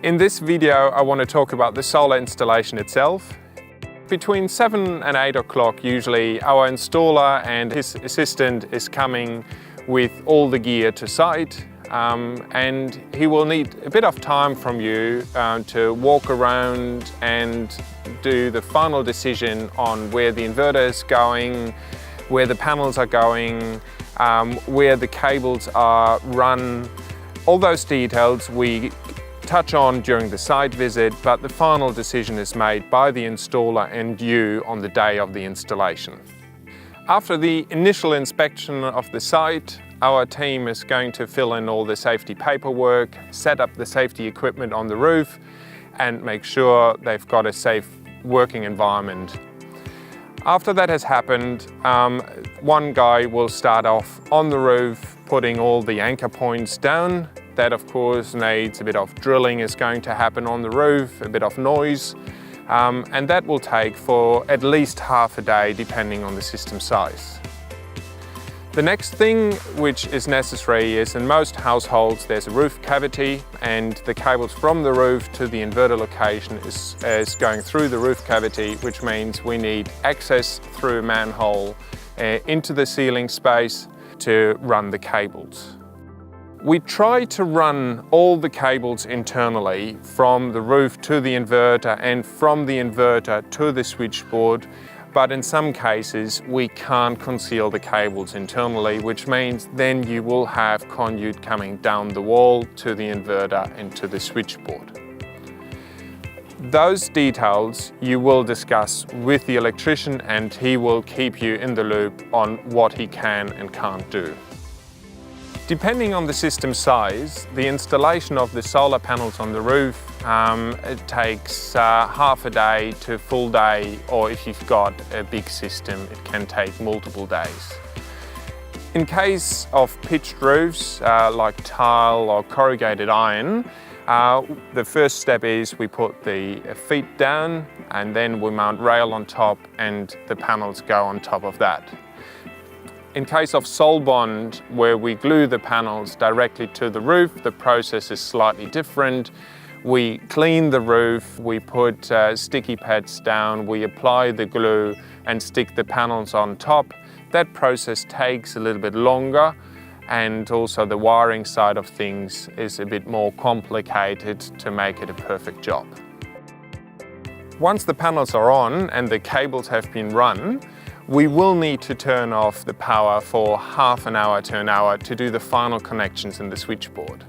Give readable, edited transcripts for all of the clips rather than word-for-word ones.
In this video, I want to talk about the solar installation itself. Between 7 and 8 o'clock, usually our installer and his assistant is coming with all the gear to site, and he will need a bit of time from you to walk around and do the final decision on where the inverter is going, where the panels are going, where the cables are run. All those details we touch on during the site visit, but the final decision is made by the installer and you on the day of the installation. After the initial inspection of the site, our team is going to fill in all the safety paperwork, set up the safety equipment on the roof, and make sure they've got a safe working environment. After that has happened, one guy will start off on the roof, putting all the anchor points down. That of course needs a bit of drilling is going to happen on the roof, a bit of noise, and that will take for at least half a day depending on the system size. The next thing which is necessary is in most households there's a roof cavity, and the cables from the roof to the inverter location is going through the roof cavity, which means we need access through a manhole into the ceiling space to run the cables. We try to run all the cables internally from the roof to the inverter and from the inverter to the switchboard, but in some cases we can't conceal the cables internally, which means then you will have conduit coming down the wall to the inverter and to the switchboard. Those details you will discuss with the electrician, and he will keep you in the loop on what he can and can't do. Depending on the system size, the installation of the solar panels on the roof, it takes half a day to a full day, or if you've got a big system, it can take multiple days. In case of pitched roofs, like tile or corrugated iron, the first step is we put the feet down, and then we mount rail on top and the panels go on top of that. In case of Sol Bond, where we glue the panels directly to the roof, the process is slightly different. We clean the roof, we put sticky pads down, we apply the glue and stick the panels on top. That process takes a little bit longer, and also the wiring side of things is a bit more complicated to make it a perfect job. Once the panels are on and the cables have been run, we will need to turn off the power for half an hour to an hour to do the final connections in the switchboard.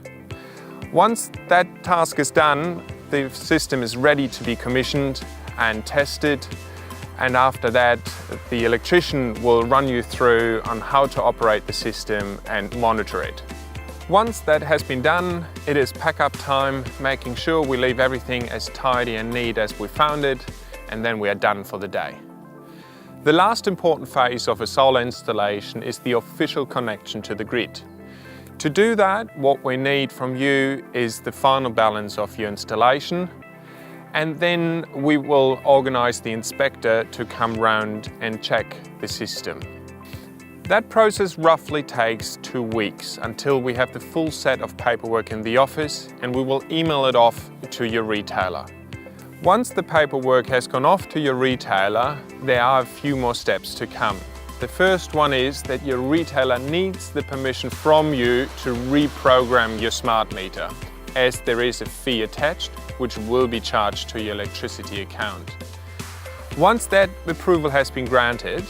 Once that task is done, the system is ready to be commissioned and tested, and after that the electrician will run you through on how to operate the system and monitor it. Once that has been done, it is pack-up time, making sure we leave everything as tidy and neat as we found it, and then we are done for the day. The last important phase of a solar installation is the official connection to the grid. To do that, what we need from you is the final balance of your installation, and then we will organize the inspector to come round and check the system. That process roughly takes 2 weeks until we have the full set of paperwork in the office, and we will email it off to your retailer. Once the paperwork has gone off to your retailer, there are a few more steps to come. The first one is that your retailer needs the permission from you to reprogram your smart meter, as there is a fee attached which will be charged to your electricity account. Once that approval has been granted,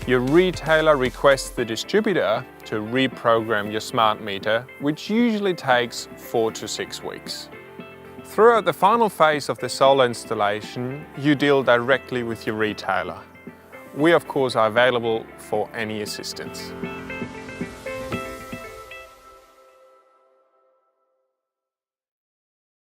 your retailer requests the distributor to reprogram your smart meter, which usually takes 4 to 6 weeks. Throughout the final phase of the solar installation, you deal directly with your retailer. We of course are available for any assistance.